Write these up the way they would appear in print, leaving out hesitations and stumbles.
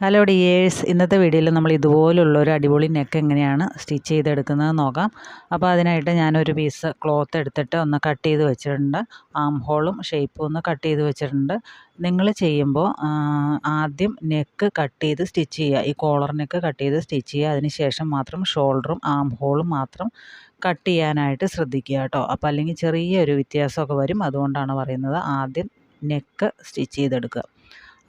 Hello dears, ഇന്നത്തെ വീഡിയോയിൽ നമ്മൾ ഇതുപോലുള്ളൊരു അടിപൊളി നെക്ക് എങ്ങനെയാണ് സ്റ്റിച്ച് ചെയ്തെടുക്കുന്നത് നോക്കാം. അപ്പോൾ അതിനായിട്ട് ഞാനൊരു പീസ് ക്ലോത്ത് എടുത്തിട്ട് ഒന്ന് കട്ട് ചെയ്ത് വെച്ചിട്ടുണ്ട്. ആം ഹോളും ഷേപ്പും ഒന്ന് കട്ട് ചെയ്ത് വെച്ചിട്ടുണ്ട്. നിങ്ങൾ ചെയ്യുമ്പോൾ ആദ്യം നെക്ക് കട്ട് ചെയ്ത് സ്റ്റിച്ച് ചെയ്യുക. ഈ കോളർ നെക്ക് കട്ട് ചെയ്ത് സ്റ്റിച്ച് ചെയ്യുക. അതിന് ശേഷം മാത്രം ഷോൾഡറും ആം ഹോളും മാത്രം കട്ട് ചെയ്യാനായിട്ട് ശ്രദ്ധിക്കുക കേട്ടോ. അപ്പോൾ അല്ലെങ്കിൽ ചെറിയൊരു വ്യത്യാസമൊക്കെ വരും. അതുകൊണ്ടാണ് പറയുന്നത് ആദ്യം നെക്ക് സ്റ്റിച്ച് ചെയ്തെടുക്കുക.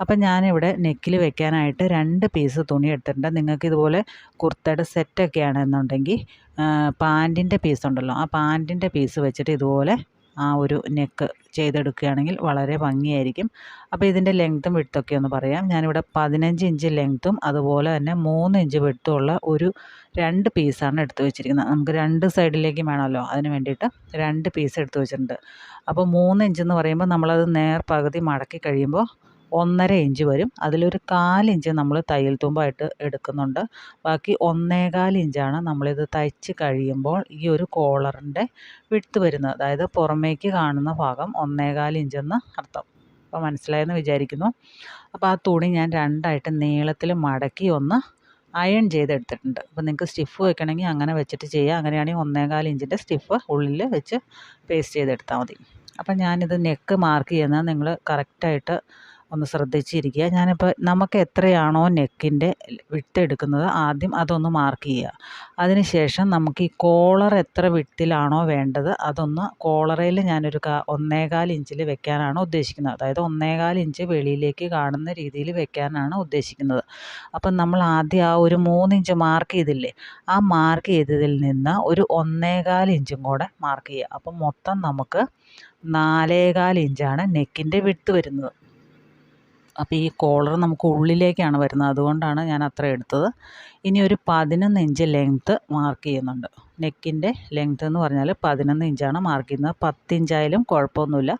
അപ്പം ഞാനിവിടെ നെക്കിൽ വെക്കാനായിട്ട് 2 പീസ് തുണി എടുത്തിട്ടുണ്ട്. നിങ്ങൾക്ക് ഇതുപോലെ കുർത്തയുടെ സെറ്റൊക്കെ ആണെന്നുണ്ടെങ്കിൽ പാൻറ്റിൻ്റെ പീസ് ഉണ്ടല്ലോ, ആ പാൻറ്റിൻ്റെ പീസ് വെച്ചിട്ട് ഇതുപോലെ ആ ഒരു നെക്ക് ചെയ്തെടുക്കുകയാണെങ്കിൽ വളരെ ഭംഗിയായിരിക്കും. അപ്പോൾ ഇതിൻ്റെ ലെങ്ത്തും വിഡ്ത്തൊക്കെ ഒന്ന് പറയാം. ഞാനിവിടെ 15 ഇഞ്ച് ലെങ്ത്തും അതുപോലെ തന്നെ 3 ഇഞ്ച് വിഡ്ത്തുള്ള ഒരു 2 പീസാണ് എടുത്ത് വെച്ചിരിക്കുന്നത്. നമുക്ക് 2 സൈഡിലേക്കും വേണമല്ലോ, അതിന് വേണ്ടിയിട്ട് 2 പീസ് എടുത്ത് വെച്ചിട്ടുണ്ട്. അപ്പോൾ 3 ഇഞ്ചെന്ന് പറയുമ്പോൾ നമ്മളത് നേർ പകുതി മടക്കി കഴിയുമ്പോൾ 1.5 ഇഞ്ച് വരും. അതിലൊരു 1/4 ഇഞ്ച് നമ്മൾ തയ്യൽ തുമ്പായിട്ട് എടുക്കുന്നുണ്ട്. ബാക്കി 1.25 ഇഞ്ചാണ് നമ്മളിത് തയ്ച്ച് കഴിയുമ്പോൾ ഈ ഒരു കോളറിൻ്റെ വിഡ്ത്ത് വരുന്നത്. അതായത് പുറമേക്ക് കാണുന്ന ഭാഗം 1.25 ഇഞ്ചെന്ന് അർത്ഥം. അപ്പോൾ മനസ്സിലായെന്ന് വിചാരിക്കുന്നു. അപ്പോൾ ആ തുണി ഞാൻ 2ആയിട്ട് നീളത്തിൽ മടക്കി ഒന്ന് അയൺ ചെയ്തെടുത്തിട്ടുണ്ട്. അപ്പോൾ നിങ്ങൾക്ക് സ്റ്റിഫ് വെക്കണമെങ്കിൽ അങ്ങനെ വെച്ചിട്ട് ചെയ്യാം. അങ്ങനെയാണെങ്കിൽ 1.25 ഇഞ്ചിൻ്റെ സ്റ്റിഫ് ഉള്ളിൽ വെച്ച് പേസ്റ്റ് ചെയ്തെടുത്താൽ മതി. അപ്പം ഞാനിത് നെക്ക് മാർക്ക് ചെയ്യുന്നത് നിങ്ങൾ കറക്റ്റായിട്ട് ഒന്ന് ശ്രദ്ധിച്ചിരിക്കുക. ഞാനിപ്പോൾ നമുക്ക് എത്രയാണോ നെക്കിൻ്റെ വിഡ്ത്ത് എടുക്കുന്നത് ആദ്യം അതൊന്ന് മാർക്ക് ചെയ്യുക. അതിന് ശേഷം നമുക്ക് ഈ കോളർ എത്ര വിഡ്ത്തിലാണോ വേണ്ടത് അതൊന്ന് കോളറയിൽ ഞാനൊരു 1.25 ഇഞ്ചിൽ വെക്കാനാണ് ഉദ്ദേശിക്കുന്നത്. അതായത് 1.25 ഇഞ്ച് വെളിയിലേക്ക് കാണുന്ന രീതിയിൽ വെക്കാനാണ് ഉദ്ദേശിക്കുന്നത്. അപ്പം നമ്മൾ ആദ്യം ആ ഒരു 3 ഇഞ്ച് മാർക്ക് ചെയ്തില്ലേ, ആ മാർക്ക് ചെയ്തതിൽ നിന്ന് ഒരു 1.25 ഇഞ്ചും കൂടെ മാർക്ക് ചെയ്യുക. അപ്പം മൊത്തം നമുക്ക് 4.25 ഇഞ്ചാണ് നെക്കിൻ്റെ വിഡ്ത്ത് വരുന്നത്. അപ്പോൾ ഈ കോളർ നമുക്ക് ഉള്ളിലേക്കാണ് വരുന്നത്, അതുകൊണ്ടാണ് ഞാൻ അത്ര എടുത്തത്. ഇനി ഒരു 11 ഇഞ്ച് ലെങ്ത്ത് മാർക്ക് ചെയ്യുന്നുണ്ട്. നെക്കിൻ്റെ ലെങ്ത്ത് എന്ന് പറഞ്ഞാൽ 11 ഇഞ്ചാണ് മാർക്ക് ചെയ്യുന്നത്. 10 ഇഞ്ചായാലും കുഴപ്പമൊന്നുമില്ല.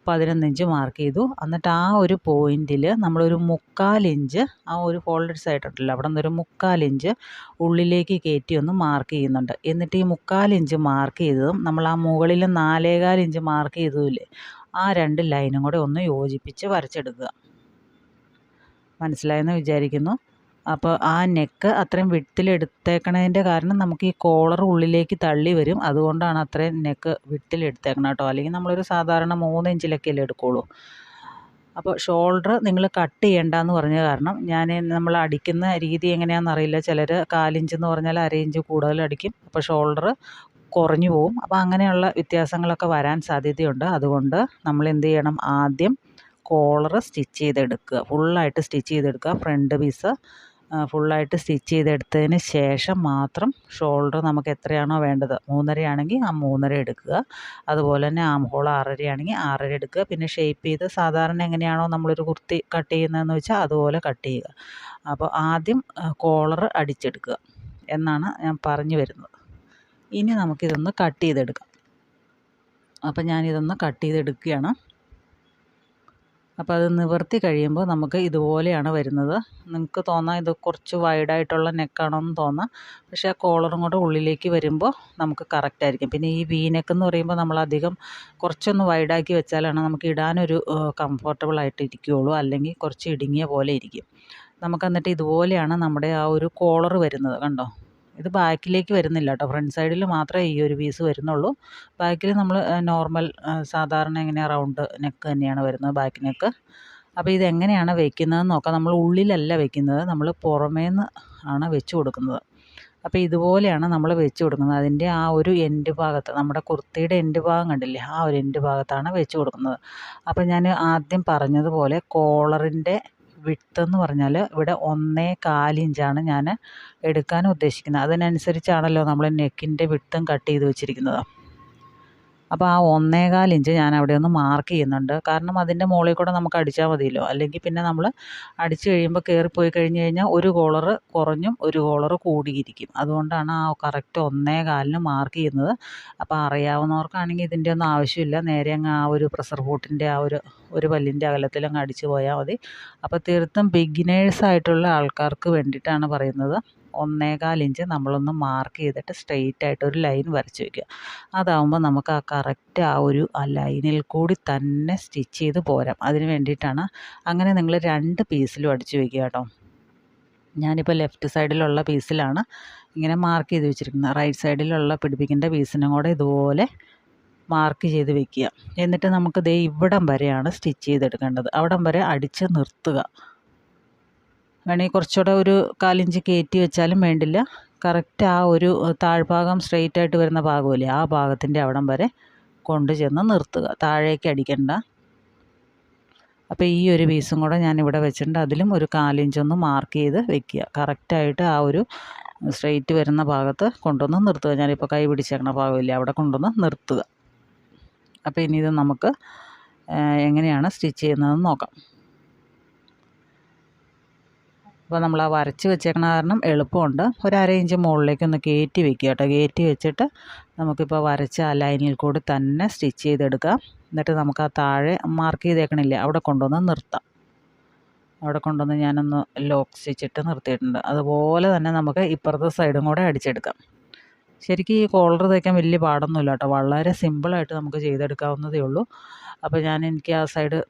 11 ഇഞ്ച് മാർക്ക് ചെയ്തു. എന്നിട്ട് ആ ഒരു പോയിൻറ്റിൽ നമ്മളൊരു 3/4 ഇഞ്ച് ആ ഒരു ഫോൾഡഡ് സൈഡ് ഉണ്ടല്ലോ, അവിടെ നിന്നൊരു 3/4 ഇഞ്ച് ഉള്ളിലേക്ക് കയറ്റി ഒന്ന് മാർക്ക് ചെയ്യുന്നുണ്ട്. എന്നിട്ട് ഈ 3/4 ഇഞ്ച് മാർക്ക് ചെയ്തതും നമ്മൾ ആ മുകളിൽ 4.25 ഇഞ്ച് മാർക്ക് ചെയ്തതില്ലേ, ആ 2 ലൈനും കൂടെ ഒന്ന് യോജിപ്പിച്ച് വരച്ചെടുക്കുക. മനസ്സിലായെന്ന് വിചാരിക്കുന്നു. അപ്പോൾ ആ നെക്ക് അത്രയും വിഡ്ത്തിൽ എടുത്തേക്കണതിൻ്റെ കാരണം നമുക്ക് ഈ കോളർ ഉള്ളിലേക്ക് തള്ളി വരും. അതുകൊണ്ടാണ് അത്രയും നെക്ക് വിഡ്ത്തിൽ എടുത്തേക്കണം കേട്ടോ. അല്ലെങ്കിൽ നമ്മളൊരു സാധാരണ 3 ഇഞ്ചിലൊക്കെ അല്ലേ എടുക്കുകയുള്ളൂ. അപ്പോൾ ഷോൾഡർ നിങ്ങൾ കട്ട് ചെയ്യേണ്ടെന്ന് പറഞ്ഞ കാരണം നമ്മൾ അടിക്കുന്ന രീതി എങ്ങനെയാണെന്ന് അറിയില്ല. ചിലർ 1/4 ഇഞ്ചെന്ന് പറഞ്ഞാൽ 1/2 ഇഞ്ച് കൂടുതൽ അടിക്കും. അപ്പോൾ ഷോൾഡർ കുറഞ്ഞു പോവും. അപ്പോൾ അങ്ങനെയുള്ള വ്യത്യാസങ്ങളൊക്കെ വരാൻ സാധ്യതയുണ്ട്. അതുകൊണ്ട് നമ്മൾ എന്ത് ചെയ്യണം, ആദ്യം കോളർ സ്റ്റിച്ച് ചെയ്തെടുക്കുക, ഫുള്ളായിട്ട് സ്റ്റിച്ച് ചെയ്തെടുക്കുക. ഫ്രണ്ട് പീസ് ഫുള്ളായിട്ട് സ്റ്റിച്ച് ചെയ്തെടുത്തതിന് ശേഷം മാത്രം ഷോൾഡർ നമുക്ക് എത്രയാണോ വേണ്ടത്, 3.5 ആണെങ്കിൽ ആ 3.5 എടുക്കുക. അതുപോലെ തന്നെ ആം ഹോൾ 6.5 ആണെങ്കിൽ 6.5 എടുക്കുക. പിന്നെ ഷേപ്പ് ചെയ്ത് സാധാരണ എങ്ങനെയാണോ നമ്മളൊരു കുർത്തി കട്ട് ചെയ്യുന്നതെന്ന് വെച്ചാൽ അതുപോലെ കട്ട് ചെയ്യുക. അപ്പോൾ ആദ്യം കോളർ അടിച്ചെടുക്കുക എന്നാണ് ഞാൻ പറഞ്ഞു വരുന്നത്. ഇനി നമുക്കിതൊന്ന് കട്ട് ചെയ്തെടുക്കാം. അപ്പോൾ ഞാനിതൊന്ന് കട്ട് ചെയ്തെടുക്കുകയാണ്. അപ്പോൾ അത് നിവർത്തി കഴിയുമ്പോൾ നമുക്ക് ഇതുപോലെയാണ് വരുന്നത്. നിങ്ങൾക്ക് തോന്നാം ഇത് കുറച്ച് വൈഡായിട്ടുള്ള നെക്കാണോ എന്ന് തോന്നാം. പക്ഷേ ആ കോളറും കൂടെ ഉള്ളിലേക്ക് വരുമ്പോൾ നമുക്ക് കറക്റ്റായിരിക്കും. പിന്നെ ഈ വി നെക്ക് എന്ന് പറയുമ്പോൾ നമ്മളധികം കുറച്ചൊന്ന് വൈഡാക്കി വെച്ചാലാണ് നമുക്ക് ഇടാനൊരു കംഫർട്ടബിളായിട്ട് ഇരിക്കുകയുള്ളൂ. അല്ലെങ്കിൽ കുറച്ച് ഇടുങ്ങിയ പോലെ ഇരിക്കും. നമുക്ക് എന്നിട്ട് ഇതുപോലെയാണ് നമ്മുടെ ആ ഒരു കോളർ വരുന്നത്. കണ്ടോ, ഇത് ബാക്കിലേക്ക് വരുന്നില്ല കേട്ടോ. ഫ്രണ്ട് സൈഡിൽ മാത്രമേ ഈ ഒരു പീസ് വരുന്നുള്ളൂ. ബാക്കിൽ നമ്മൾ നോർമൽ സാധാരണ എങ്ങനെയാണ് റൗണ്ട് നെക്ക് തന്നെയാണ് വരുന്നത്, ബാക്ക് നെക്ക്. അപ്പോൾ ഇതെങ്ങനെയാണ് വെക്കുന്നതെന്ന് നോക്കാം. നമ്മൾ ഉള്ളിലല്ല വെക്കുന്നത്, നമ്മൾ പുറമേന്ന് ആണ് വെച്ച് കൊടുക്കുന്നത്. അപ്പോൾ ഇതുപോലെയാണ് നമ്മൾ വെച്ച് കൊടുക്കുന്നത്. അതിൻ്റെ ആ ഒരു എൻഡ് ഭാഗത്ത്, നമ്മുടെ കുർത്തിയുടെ എൻഡ് ഭാഗം കണ്ടില്ലേ, ആ ഒരു എൻഡ് ഭാഗത്താണ് വെച്ച് കൊടുക്കുന്നത്. അപ്പോൾ ഞാൻ ആദ്യം പറഞ്ഞതുപോലെ കോളറിൻ്റെ വിഡ്ത്ത് എന്ന് പറഞ്ഞാൽ ഇവിടെ 1.25 ഇഞ്ചാണ് ഞാൻ എടുക്കാൻ ഉദ്ദേശിക്കുന്നത്. അതിനനുസരിച്ചാണല്ലോ നമ്മൾ നെക്കിൻ്റെ വിഡ്ത്തും കട്ട് ചെയ്ത് വെച്ചിരിക്കുന്നത്. അപ്പോൾ ആ 1.25 ഇഞ്ച് ഞാൻ അവിടെ ഒന്ന് മാർക്ക് ചെയ്യുന്നുണ്ട്. കാരണം അതിൻ്റെ മുകളിൽ കൂടെ നമുക്ക് അടിച്ചാൽ മതിയല്ലോ. അല്ലെങ്കിൽ പിന്നെ നമ്മൾ അടിച്ച് കഴിയുമ്പോൾ കയറിപ്പോയി കഴിഞ്ഞ് കഴിഞ്ഞാൽ ഒരു കോളർ കുറഞ്ഞും ഒരു കോളർ കൂടിയിരിക്കും. അതുകൊണ്ടാണ് ആ കറക്റ്റ് 1.25 മാർക്ക് ചെയ്യുന്നത്. അപ്പോൾ അറിയാവുന്നവർക്കാണെങ്കിൽ ഇതിൻ്റെ ഒന്നും ആവശ്യമില്ല. നേരെ അങ്ങ് ആ ഒരു പ്രഷർ ബൂട്ടിൻ്റെ ആ ഒരു പല്ലിൻ്റെ അകലത്തിലങ്ങ് അടിച്ച് പോയാൽ മതി. അപ്പോൾ തീർത്തും ബിഗിനേഴ്സായിട്ടുള്ള ആൾക്കാർക്ക് വേണ്ടിയിട്ടാണ് പറയുന്നത്. 1.25 ഇഞ്ച് നമ്മളൊന്ന് മാർക്ക് ചെയ്തിട്ട് സ്ട്രെയിറ്റ് ആയിട്ട് ഒരു ലൈൻ വരച്ച് വയ്ക്കുക. അതാവുമ്പോൾ നമുക്ക് ആ കറക്റ്റ് ആ ലൈനിൽ കൂടി തന്നെ സ്റ്റിച്ച് ചെയ്ത് പോരാം. അതിന് വേണ്ടിയിട്ടാണ്. അങ്ങനെ നിങ്ങൾ 2 പീസിലും അടിച്ച് വയ്ക്കുക കേട്ടോ. ഞാനിപ്പോൾ ലെഫ്റ്റ് സൈഡിലുള്ള പീസിലാണ് ഇങ്ങനെ മാർക്ക് ചെയ്ത് വെച്ചിരിക്കുന്നത്. റൈറ്റ് സൈഡിലുള്ള പിടിപ്പിക്കേണ്ട പീസിനും കൂടെ ഇതുപോലെ മാർക്ക് ചെയ്ത് വെക്കുക. എന്നിട്ട് നമുക്ക് ദേ ഇവിടം വരെയാണ് സ്റ്റിച്ച് ചെയ്തെടുക്കേണ്ടത്. അവിടം വരെ അടിച്ച് നിർത്തുക. വേണമെങ്കിൽ കുറച്ചുകൂടെ ഒരു 1/4 ഇഞ്ച് കയറ്റി വെച്ചാലും വേണ്ടില്ല. കറക്റ്റ് ആ ഒരു താഴ്ഭാഗം സ്ട്രെയിറ്റ് ആയിട്ട് വരുന്ന ഭാഗമില്ലേ, ആ ഭാഗത്തിൻ്റെ അവിടം വരെ കൊണ്ട് ചെന്ന് നിർത്തുക. താഴേക്ക് അടിക്കണ്ട. അപ്പോൾ ഈ ഒരു പീസും കൂടെ ഞാനിവിടെ വെച്ചിട്ടുണ്ട്. അതിലും ഒരു 1/4 ഇഞ്ചൊന്ന് മാർക്ക് ചെയ്ത് വെക്കുക. കറക്റ്റായിട്ട് ആ ഒരു സ്ട്രെയിറ്റ് വരുന്ന ഭാഗത്ത് കൊണ്ടുവന്ന് നിർത്തുക. ഞാനിപ്പോൾ കൈ പിടിച്ചേക്കണ ഭാഗമില്ലേ, അവിടെ കൊണ്ടുവന്ന് നിർത്തുക. അപ്പോൾ ഇനി ഇത് നമുക്ക് എങ്ങനെയാണ് സ്റ്റിച്ച് ചെയ്യുന്നതെന്ന് നോക്കാം. അപ്പോൾ നമ്മൾ ആ വരച്ച് വെച്ചേക്കണ കാരണം എളുപ്പമുണ്ട്. ഒരു 1/2 ഇഞ്ച് മുകളിലേക്കൊന്ന് കയറ്റി വെക്കുക കേട്ടോ. കയറ്റി വെച്ചിട്ട് നമുക്കിപ്പോൾ വരച്ച ആ ലൈനിൽ കൂടി തന്നെ സ്റ്റിച്ച് ചെയ്തെടുക്കാം. എന്നിട്ട് നമുക്ക് ആ താഴെ മാർക്ക് ചെയ്തേക്കണില്ലേ, അവിടെ കൊണ്ടുവന്ന് നിർത്താം. അവിടെ കൊണ്ടുവന്ന് ഞാനൊന്ന് ലോക്ക് സ്റ്റിച്ചിട്ട് നിർത്തിയിട്ടുണ്ട്. അതുപോലെ തന്നെ നമുക്ക് ഇപ്പുറത്തെ സൈഡും കൂടെ അടിച്ചെടുക്കാം. ശരിക്കും ഈ കോളർ തയ്ക്കാൻ വലിയ പാടൊന്നുമില്ല കേട്ടോ. വളരെ സിമ്പിളായിട്ട് നമുക്ക് ചെയ്തെടുക്കാവുന്നതേ ഉള്ളൂ. അപ്പോൾ എനിക്ക് ആ സൈഡ്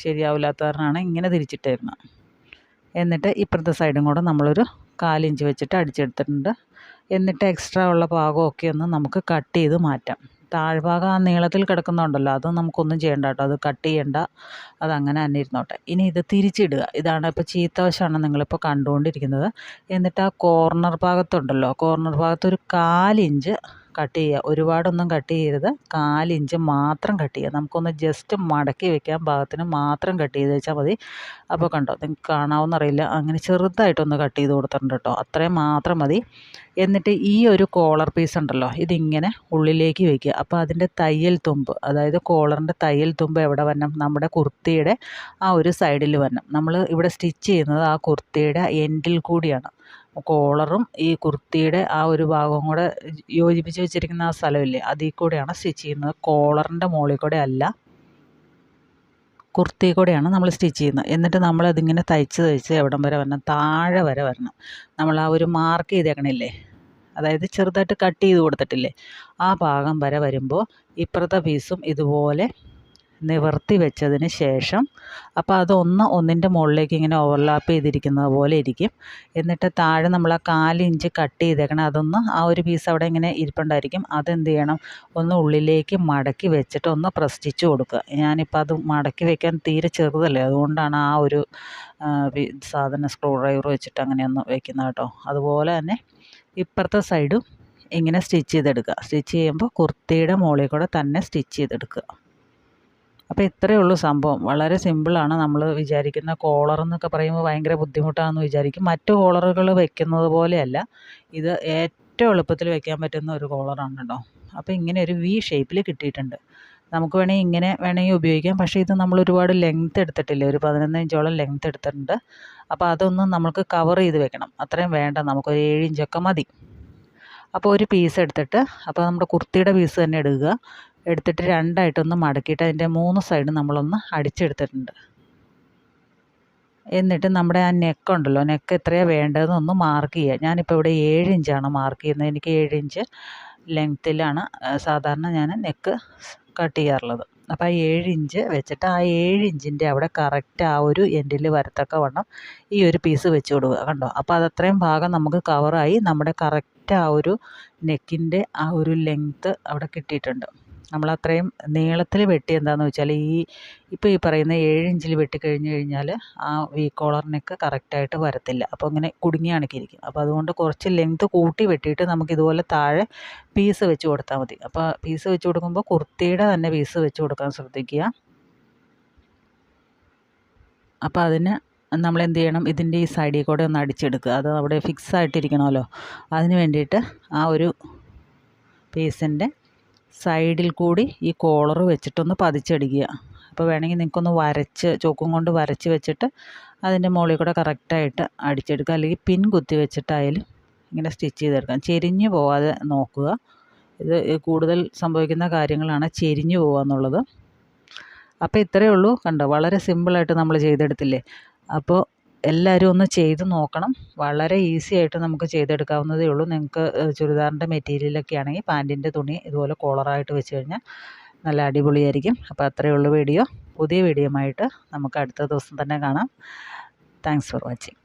ശരിയാവില്ലാത്ത കാരണമാണ് ഇങ്ങനെ തിരിച്ചിട്ടേക്കുന്നത്. എന്നിട്ട് ഇപ്പുറത്തെ സൈഡും കൂടെ നമ്മളൊരു 1/4 ഇഞ്ച് വെച്ചിട്ട് അടിച്ചെടുത്തിട്ടുണ്ട്. എന്നിട്ട് എക്സ്ട്രാ ഉള്ള ഭാഗമൊക്കെ ഒന്ന് നമുക്ക് കട്ട് ചെയ്ത് മാറ്റാം. താഴ്ഭാഗം ആ നീളത്തിൽ കിടക്കുന്നുണ്ടല്ലോ, അത് നമുക്കൊന്നും ചെയ്യണ്ട കേട്ടോ. അത് കട്ട് ചെയ്യണ്ട, അതങ്ങനെ തന്നെ ഇരുന്നോട്ടെ. ഇനി ഇത് തിരിച്ചിടുക. ഇതാണ് ഇപ്പോൾ ചീത്തവശമാണ് നിങ്ങളിപ്പോൾ കണ്ടുകൊണ്ടിരിക്കുന്നത്. എന്നിട്ട് ആ കോർണർ ഭാഗത്തുണ്ടല്ലോ, കോർണർ ഭാഗത്ത് ഒരു 1/4 ഇഞ്ച് കട്ട് ചെയ്യുക. ഒരുപാടൊന്നും കട്ട് ചെയ്യരുത്. 1/4 ഇഞ്ച് മാത്രം കട്ട് ചെയ്യുക. നമുക്കൊന്ന് ജസ്റ്റ് മടക്കി വെക്കാൻ പാകത്തിന് മാത്രം കട്ട് ചെയ്ത് വെച്ചാൽ മതി. അപ്പോൾ കണ്ടോ, നിങ്ങൾക്ക് കാണാവുന്നറിയില്ല, അങ്ങനെ ചെറുതായിട്ടൊന്ന് കട്ട് ചെയ്ത് കൊടുത്തിട്ടുണ്ട് കേട്ടോ. അത്രയും മാത്രം മതി. എന്നിട്ട് ഈ ഒരു കോളർ പീസ് ഉണ്ടല്ലോ, ഇതിങ്ങനെ ഉള്ളിലേക്ക് വയ്ക്കുക. അപ്പോൾ അതിൻ്റെ തയ്യൽ തുമ്പ്, അതായത് കോളറിൻ്റെ തയ്യൽ തുമ്പ് എവിടെ വരണം? നമ്മുടെ കുർത്തിയുടെ ആ ഒരു സൈഡിൽ വരണം. നമ്മൾ ഇവിടെ സ്റ്റിച്ച് ചെയ്യുന്നത് ആ കുർത്തിയുടെ എൻഡിൽ കൂടിയാണ്. കോളറും ഈ കുർത്തിയുടെ ആ ഒരു ഭാഗവും കൂടെ യോജിപ്പിച്ച് വെച്ചിരിക്കുന്ന ആ സ്ഥലമില്ലേ, അതിൽ കൂടെയാണ് സ്റ്റിച്ച് ചെയ്യുന്നത്. കോളറിൻ്റെ മുകളിൽ കൂടെ അല്ല, കുർത്തി കൂടെയാണ് നമ്മൾ സ്റ്റിച്ച് ചെയ്യുന്നത്. എന്നിട്ട് നമ്മളതിങ്ങനെ തയ്ച്ച് എവിടം വരെ വരണം? താഴെ വരെ വരണം. നമ്മൾ ആ ഒരു മാർക്ക് ചെയ്തേക്കണില്ലേ, അതായത് ചെറുതായിട്ട് കട്ട് ചെയ്ത് കൊടുത്തിട്ടില്ലേ, ആ ഭാഗം വരെ വരുമ്പോൾ ഇപ്പുറത്തെ പീസും ഇതുപോലെ നിവർത്തി വെച്ചതിന് ശേഷം, അപ്പോൾ അതൊന്ന് ഒന്നിൻ്റെ മുകളിലേക്ക് ഇങ്ങനെ ഓവർലാപ്പ് ചെയ്തിരിക്കുന്നത് പോലെ ഇരിക്കും. എന്നിട്ട് താഴെ നമ്മൾ ആ 1/4 ഇഞ്ച് കട്ട് ചെയ്തേക്കണം, അതൊന്ന് ആ ഒരു പീസ് അവിടെ ഇങ്ങനെ ഇരിപ്പുണ്ടായിരിക്കും. അതെന്ത് ചെയ്യണം? ഒന്ന് ഉള്ളിലേക്ക് മടക്കി വെച്ചിട്ട് ഒന്ന് പ്രസ് സ്റ്റിച്ച് കൊടുക്കുക. ഞാനിപ്പോൾ അത് മടക്കി വെക്കാൻ തീരെ ചെറുതല്ലേ, അതുകൊണ്ടാണ് ആ ഒരു സാധനം സ്ക്രൂ ഡ്രൈവർ വെച്ചിട്ട് അങ്ങനെയൊന്ന് വെക്കുന്നത് കേട്ടോ. അതുപോലെ തന്നെ ഇപ്പുറത്തെ സൈഡും ഇങ്ങനെ സ്റ്റിച്ച് ചെയ്തെടുക്കുക. സ്റ്റിച്ച് ചെയ്യുമ്പോൾ കുർത്തിയുടെ മുകളിൽ കൂടെ തന്നെ സ്റ്റിച്ച് ചെയ്തെടുക്കുക. അപ്പോൾ ഇത്രയേ ഉള്ളൂ സംഭവം. വളരെ സിമ്പിളാണ്. നമ്മൾ വിചാരിക്കുന്ന കോളർ എന്നൊക്കെ പറയുമ്പോൾ ഭയങ്കര ബുദ്ധിമുട്ടാണെന്ന് വിചാരിക്കും. മറ്റു കോളറുകൾ വെക്കുന്നത് പോലെയല്ല, ഇത് ഏറ്റവും എളുപ്പത്തിൽ വെക്കാൻ പറ്റുന്ന ഒരു കോളറാണ് കേട്ടോ. അപ്പോൾ ഇങ്ങനെ ഒരു വി ഷേപ്പിൽ കിട്ടിയിട്ടുണ്ട്. നമുക്ക് വേണമെങ്കിൽ ഉപയോഗിക്കാം. പക്ഷേ ഇത് നമ്മൾ ഒരുപാട് ലെങ്ത്ത് എടുത്തിട്ടില്ല, ഒരു 11 ഇഞ്ചോളം ലെങ്ത്ത് എടുത്തിട്ടുണ്ട്. അപ്പോൾ അതൊന്നും നമുക്ക് കവർ ചെയ്ത് വെക്കണം. അത്രയും വേണ്ട, നമുക്കൊരു 7 ഇഞ്ചൊക്കെ മതി. അപ്പോൾ ഒരു പീസ് എടുത്തിട്ട്, അപ്പോൾ നമ്മുടെ കുർത്തിയുടെ പീസ് തന്നെ എടുത്തിട്ട് രണ്ടായിട്ടൊന്ന് മടക്കിയിട്ട് അതിൻ്റെ 3 സൈഡ് നമ്മളൊന്ന് അടിച്ചെടുത്തിട്ടുണ്ട്. എന്നിട്ട് നമ്മുടെ ആ നെക്കുണ്ടല്ലോ, നെക്ക് എത്രയാണ് വേണ്ടതെന്നൊന്ന് മാർക്ക് ചെയ്യുക. ഞാനിപ്പോൾ ഇവിടെ 7 ഇഞ്ചാണ് മാർക്ക് ചെയ്യുന്നത്. എനിക്ക് 7 ഇഞ്ച് ലെങ്ത്തിലാണ് സാധാരണ ഞാൻ നെക്ക് കട്ട് ചെയ്യാറുള്ളത്. അപ്പോൾ ആ 7 ഇഞ്ച് വെച്ചിട്ട് ആ 7 ഇഞ്ചിൻ്റെ അവിടെ കറക്റ്റ് ആ ഒരു എൻഡിൽ വരത്തക്ക വണ്ണം ഈ ഒരു പീസ് വെച്ച് കൊടുക്കുക. കണ്ടോ, അപ്പോൾ അതത്രയും ഭാഗം നമുക്ക് കവറായി. നമ്മുടെ കറക്റ്റ് ആ ഒരു നെക്കിൻ്റെ ആ ഒരു ലെങ്ത്ത് അവിടെ കിട്ടിയിട്ടുണ്ട്. നമ്മളത്രയും നീളത്തിൽ വെട്ടി എന്താണെന്ന് വെച്ചാൽ ഇപ്പോൾ ഈ പറയുന്ന 7 ഇഞ്ചിൽ വെട്ടിക്കഴിഞ്ഞ് കഴിഞ്ഞാൽ ആ വി കോളറിനൊക്കെ കറക്റ്റായിട്ട് വരത്തില്ല. അപ്പോൾ ഇങ്ങനെ കുടുങ്ങി കണക്കിരിക്കും. അപ്പോൾ അതുകൊണ്ട് കുറച്ച് ലെങ്ത്ത് കൂട്ടി വെട്ടിയിട്ട് നമുക്കിതുപോലെ താഴെ പീസ് വെച്ച് കൊടുത്താൽ മതി. അപ്പോൾ പീസ് വെച്ച് കൊടുക്കുമ്പോൾ കുർത്തിയുടെ തന്നെ പീസ് വെച്ച് കൊടുക്കാൻ ശ്രദ്ധിക്കുക. അപ്പോൾ അതിന് നമ്മളെന്ത് ചെയ്യണം? ഇതിൻ്റെ ഈ സൈഡിൽ കൂടെ ഒന്ന് അടിച്ചെടുക്കുക. അത് അവിടെ ഫിക്സ് ആയിട്ടിരിക്കണമല്ലോ. അതിന് വേണ്ടിയിട്ട് ആ ഒരു പീസിൻ്റെ സൈഡിൽ കൂടി ഈ കോളർ വെച്ചിട്ടൊന്ന് പതിച്ചടിക്കുക. അപ്പോൾ വേണമെങ്കിൽ നിങ്ങൾക്കൊന്ന് ചോക്കും കൊണ്ട് വരച്ച് വെച്ചിട്ട് അതിൻ്റെ മുകളിൽ കൂടെ കറക്റ്റായിട്ട് അടിച്ചെടുക്കുക. അല്ലെങ്കിൽ പിൻ കുത്തി വെച്ചിട്ടായാലും ഇങ്ങനെ സ്റ്റിച്ച് ചെയ്തെടുക്കാം. ചെരിഞ്ഞ് പോവാതെ നോക്കുക. ഇത് കൂടുതൽ സംഭവിക്കുന്ന കാര്യങ്ങളാണ് ചെരിഞ്ഞ് പോകുക എന്നുള്ളത്. അപ്പോൾ ഇത്രയേ ഉള്ളൂ. കണ്ടോ, വളരെ സിമ്പിളായിട്ട് നമ്മൾ ചെയ്തെടുത്തില്ലേ. അപ്പോൾ എല്ലാവരും ഒന്ന് ചെയ്ത് നോക്കണം. വളരെ ഈസി ആയിട്ട് നമുക്ക് ചെയ്തെടുക്കാവുന്നതേ ഉള്ളൂ. നിങ്ങൾക്ക് ചുരിദാറിൻ്റെ മെറ്റീരിയലൊക്കെ ആണെങ്കിൽ പാൻറ്റിൻ്റെ തുണി ഇതുപോലെ കോളറായിട്ട് വെച്ച് കഴിഞ്ഞാൽ നല്ല അടിപൊളിയായിരിക്കും. അപ്പോൾ അത്രയേ ഉള്ളൂ വീഡിയോ. പുതിയ വീഡിയോയുമായിട്ട് നമുക്ക് അടുത്ത ദിവസം തന്നെ കാണാം. Thanks for watching.